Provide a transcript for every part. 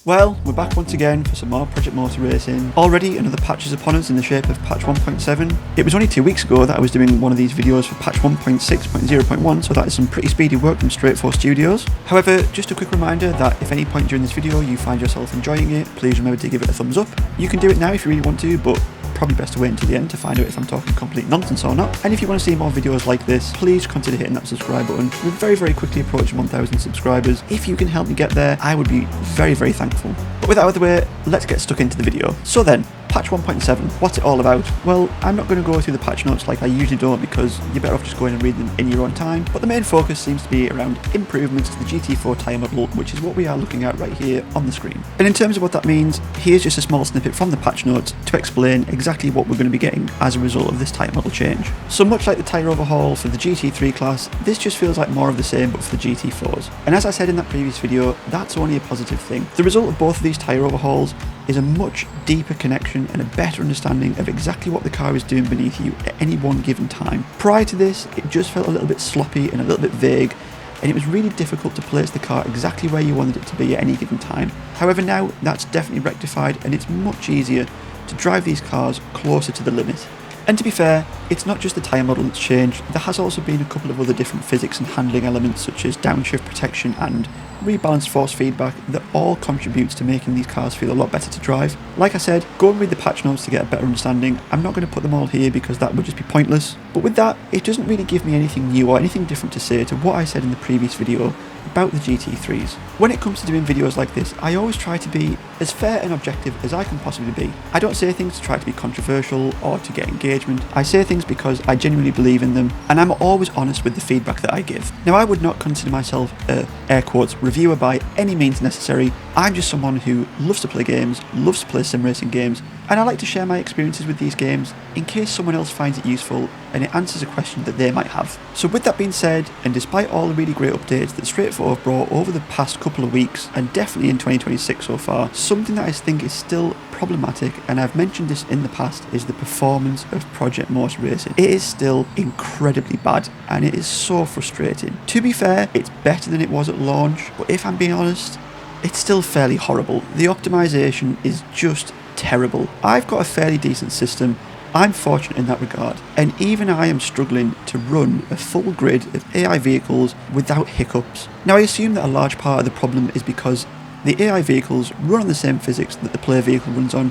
Well, we're back once again for some more Project Motor Racing. Already another patch is upon us in the shape of patch 1.7. It was only 2 weeks ago that I was doing one of these videos for patch 1.6.0.1, so that is some pretty speedy work from Straight 4 Studios. However, just a quick reminder that if any point during this video you find yourself enjoying it, please remember to give it a thumbs up. You can do it now if you really want to, but probably best to wait until the end to find out if I'm talking complete nonsense or not. And if you want to see more videos like this, please consider hitting that subscribe button. We're very quickly approaching 1,000 subscribers. If you can help me get there, I would be very thankful. But with that out of the way, let's get stuck into the video. So then, patch 1.7, what's it all about? Well, I'm not going to go through the patch notes like I usually don't because you're better off just going and reading them in your own time, but the main focus seems to be around improvements to the GT4 tyre model, which is what we are looking at right here on the screen. And in terms of what that means, here's just a small snippet from the patch notes to explain exactly what we're going to be getting as a result of this tyre model change. So much like the tyre overhaul for the GT3 class, this just feels like more of the same but for the GT4s. And as I said in that previous video, that's only a positive thing. The result of both of these tyre overhauls is a much deeper connection and a better understanding of exactly what the car is doing beneath you at any one given time. Prior to this, it just felt a little bit sloppy and a little bit vague, and it was really difficult to place the car exactly where you wanted it to be at any given time. However, now that's definitely rectified and it's much easier to drive these cars closer to the limit. And to be fair, it's not just the tyre model that's changed, there has also been a couple of other different physics and handling elements such as downshift protection and rebalanced force feedback that all contributes to making these cars feel a lot better to drive. Like I said, go and read the patch notes to get a better understanding. I'm not going to put them all here because that would just be pointless. But with that, it doesn't really give me anything new or anything different to say to what I said in the previous video about the GT3s. When it comes to doing videos like this, I always try to be as fair and objective as I can possibly be. I don't say things to try to be controversial or to get engagement. I say things because I genuinely believe in them, and I'm always honest with the feedback that I give. Now, I would not consider myself a, air quotes, reviewer by any means necessary. I'm just someone who loves to play games, loves to play sim racing games, and I like to share my experiences with these games in case someone else finds it useful and it answers a question that they might have. So with that being said, and despite all the really great updates that Straight 4 have brought over the past couple of weeks, and definitely in 2026 so far, something that I think is still problematic, and I've mentioned this in the past, is the performance of Project Motor Racing. It is still incredibly bad, and it is so frustrating. To be fair, it's better than it was at launch, but if I'm being honest, it's still fairly horrible. The optimization is just terrible. I've got a fairly decent system. I'm fortunate in that regard, and even I am struggling to run a full grid of AI vehicles without hiccups. Now, I assume that a large part of the problem is because the AI vehicles run on the same physics that the player vehicle runs on,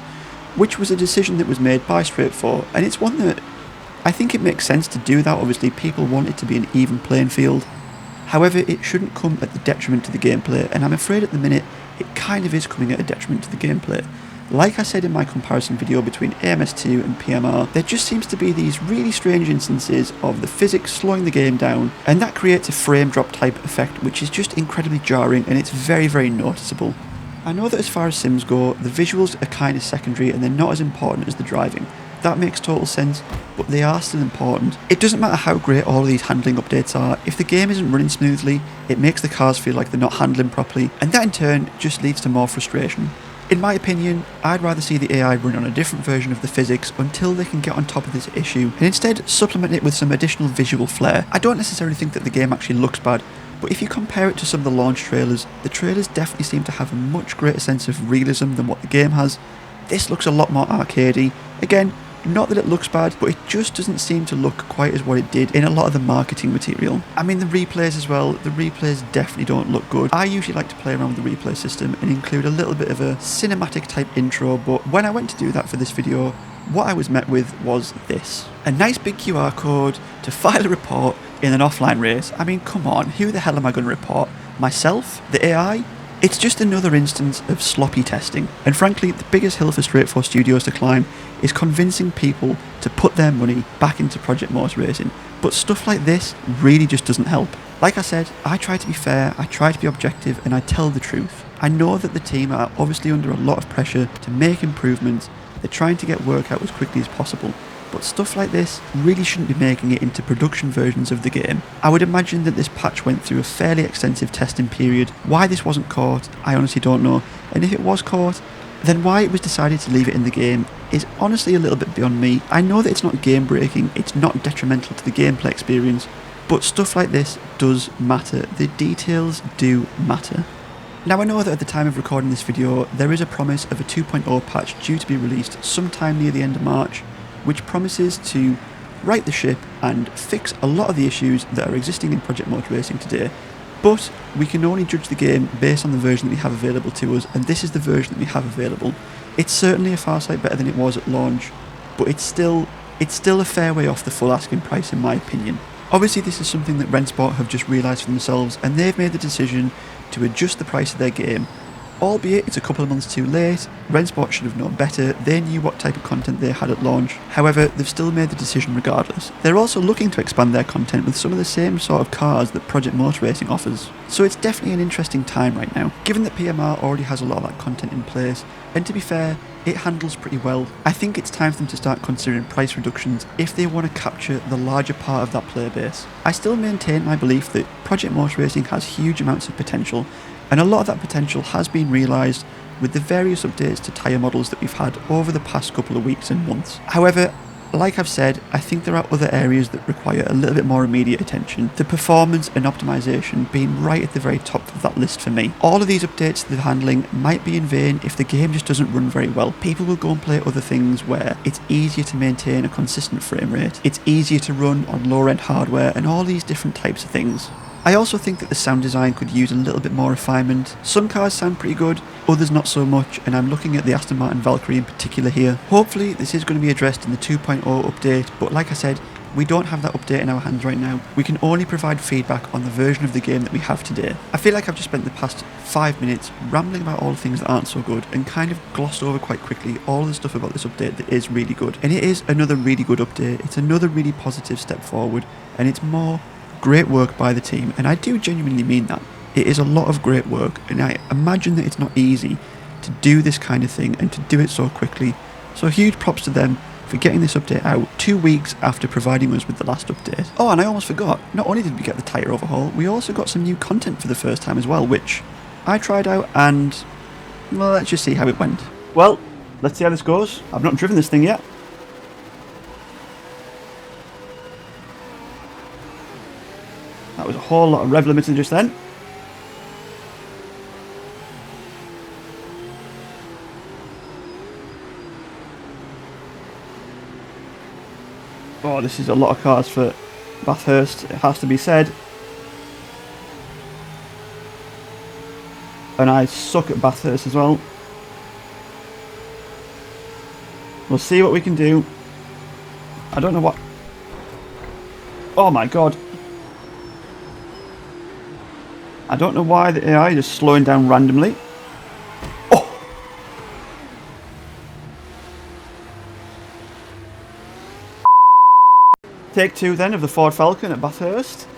which was a decision that was made by Straight 4, and it's one that I think it makes sense to do that. Obviously, people want it to be an even playing field. However, it shouldn't come at the detriment to the gameplay, and I'm afraid at the minute it kind of is coming at a detriment to the gameplay. Like I said in my comparison video between AMS2 and PMR, there just seems to be these really strange instances of the physics slowing the game down, and that creates a frame drop type effect which is just incredibly jarring, and it's very noticeable. I know that as far as sims go, the visuals are kind of secondary and they're not as important as the driving. That makes total sense, but they are still important. It doesn't matter how great all of these handling updates are, if the game isn't running smoothly, it makes the cars feel like they're not handling properly, and that in turn just leads to more frustration. In my opinion, I'd rather see the AI run on a different version of the physics until they can get on top of this issue, and instead supplement it with some additional visual flair. I don't necessarily think that the game actually looks bad, but if you compare it to some of the launch trailers, the trailers definitely seem to have a much greater sense of realism than what the game has. This looks a lot more arcadey. Again, not that it looks bad, but it just doesn't seem to look quite as what it did in a lot of the marketing material. I mean, the replays as well, the replays definitely don't look good. I usually like to play around with the replay system and include a little bit of a cinematic type intro, but when I went to do that for this video, what I was met with was this. A nice big QR code to file a report in an offline race. I mean, come on, who the hell am I going to report? Myself? The AI? It's just another instance of sloppy testing, and frankly, the biggest hill for Straight 4 Studios to climb is convincing people to put their money back into Project Motor Racing, but stuff like this really just doesn't help. Like I said, I try to be fair, I try to be objective, and I tell the truth. I know that the team are obviously under a lot of pressure to make improvements, they're trying to get work out as quickly as possible, but stuff like this really shouldn't be making it into production versions of the game. I would imagine that this patch went through a fairly extensive testing period. Why this wasn't caught, I honestly don't know, and if it was caught, then why it was decided to leave it in the game is honestly a little bit beyond me. I know that it's not game breaking, it's not detrimental to the gameplay experience, but stuff like this does matter. The details do matter. Now I know that at the time of recording this video, there is a promise of a 2.0 patch due to be released sometime near the end of March, which promises to right the ship and fix a lot of the issues that are existing in Project Motor Racing today. But we can only judge the game based on the version that we have available to us, and this is the version that we have available. It's certainly a far sight better than it was at launch, but it's still a fair way off the full asking price in my opinion. Obviously this is something that Rennsport have just realised for themselves, and they've made the decision to adjust the price of their game. Albeit it's a couple of months too late, Rennsport should have known better, they knew what type of content they had at launch, however they've still made the decision regardless. They're also looking to expand their content with some of the same sort of cars that Project Motor Racing offers. So it's definitely an interesting time right now, given that PMR already has a lot of that content in place, and to be fair, it handles pretty well. I think it's time for them to start considering price reductions if they want to capture the larger part of that player base. I still maintain my belief that Project Motor Racing has huge amounts of potential, and a lot of that potential has been realised with the various updates to tyre models that we've had over the past couple of weeks and months. However, like I've said, I think there are other areas that require a little bit more immediate attention, the performance and optimisation being right at the very top of that list for me. All of these updates to the handling might be in vain if the game just doesn't run very well. People will go and play other things where it's easier to maintain a consistent frame rate, it's easier to run on lower end hardware, and all these different types of things. I also think that the sound design could use a little bit more refinement. Some cars sound pretty good, others not so much, and I'm looking at the Aston Martin Valkyrie in particular here. Hopefully this is going to be addressed in the 2.0 update, but like I said, we don't have that update in our hands right now. We can only provide feedback on the version of the game that we have today. I feel like I've just spent the past 5 minutes rambling about all the things that aren't so good and kind of glossed over quite quickly all the stuff about this update that is really good. And it is another really good update, it's another really positive step forward, and it's more great work by the team, and I do genuinely mean that. It is a lot of great work, and I imagine that it's not easy to do this kind of thing and to do it so quickly. So huge props to them for getting this update out 2 weeks after providing us with the last update. Oh, and I almost forgot, not only did we get the tyre overhaul, we also got some new content for the first time as well, which I tried out, and well, let's just see how it went. Well, let's see how this goes. I've not driven this thing yet. That was a whole lot of rev limiting just then. Oh, this is a lot of cars for Bathurst, it has to be said. And I suck at Bathurst as well. We'll see what we can do. I don't know what... Oh my god. I don't know why the AI is just slowing down randomly. Oh! Take two then of the Ford Falcon at Bathurst.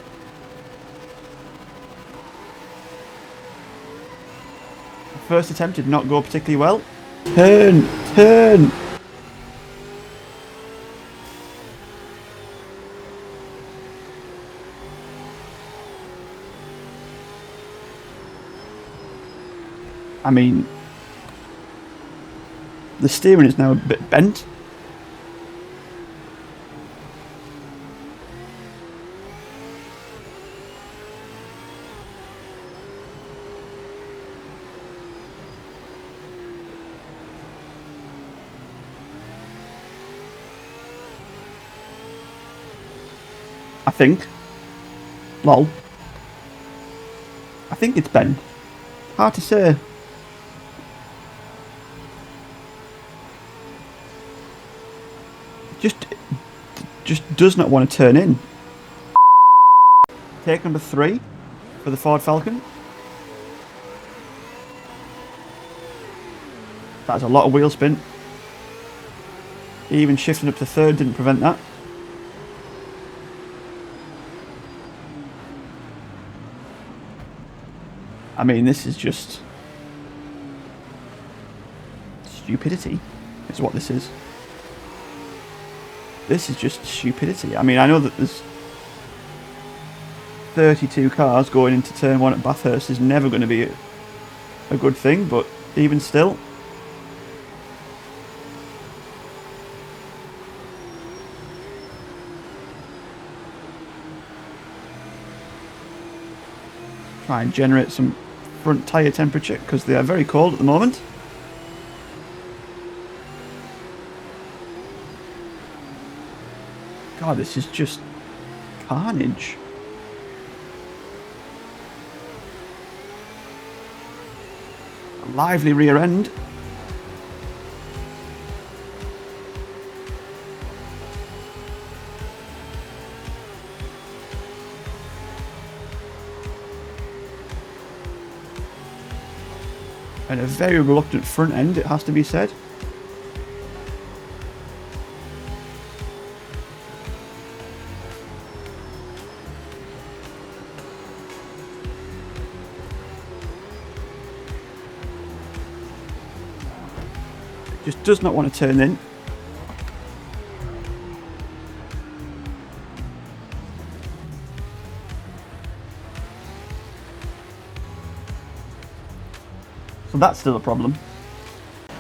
First attempt did not go particularly well. Turn! Turn! I mean, the steering is now a bit bent. I think. Lol. I think it's bent. Hard to say. Just does not want to turn in. Take number 3 for the Ford Falcon. That's a lot of wheel spin. Even shifting up to 3rd didn't prevent that. I mean, this is just stupidity, is what this is. This is just stupidity. I mean, I know that there's 32 cars going into turn 1 at Bathurst is never going to be a good thing, but even still. Try and generate some front tyre temperature because they are very cold at the moment. God, this is just carnage. A lively rear end. And a very reluctant front end, it has to be said. Just does not want to turn in. So that's still a problem.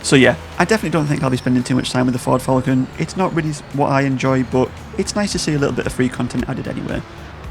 So yeah, I definitely don't think I'll be spending too much time with the Ford Falcon. It's not really what I enjoy, but it's nice to see a little bit of free content added anyway.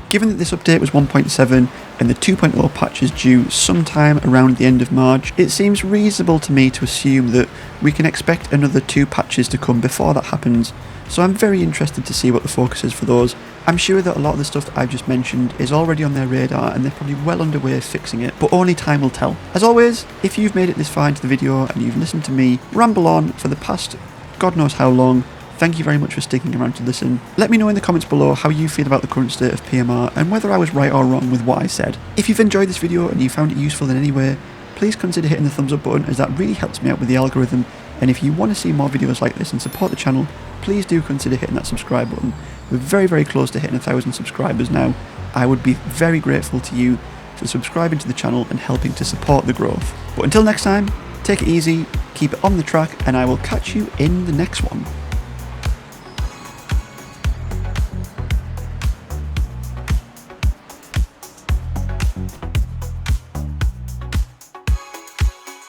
Given that this update was 1.7 and the 2.0 patch is due sometime around the end of March, it seems reasonable to me to assume that we can expect another 2 patches to come before that happens, so I'm very interested to see what the focus is for those. I'm sure that a lot of the stuff that I've just mentioned is already on their radar and they're probably well underway fixing it, but only time will tell. As always, if you've made it this far into the video and you've listened to me ramble on for the past God knows how long, thank you very much for sticking around to listen. Let me know in the comments below how you feel about the current state of PMR and whether I was right or wrong with what I said. If you've enjoyed this video and you found it useful in any way, please consider hitting the thumbs up button as that really helps me out with the algorithm, and if you want to see more videos like this and support the channel, please do consider hitting that subscribe button. We're very close to hitting 1,000 subscribers now. I would be very grateful to you for subscribing to the channel and helping to support the growth. But until next time, take it easy, keep it on the track, and I will catch you in the next one.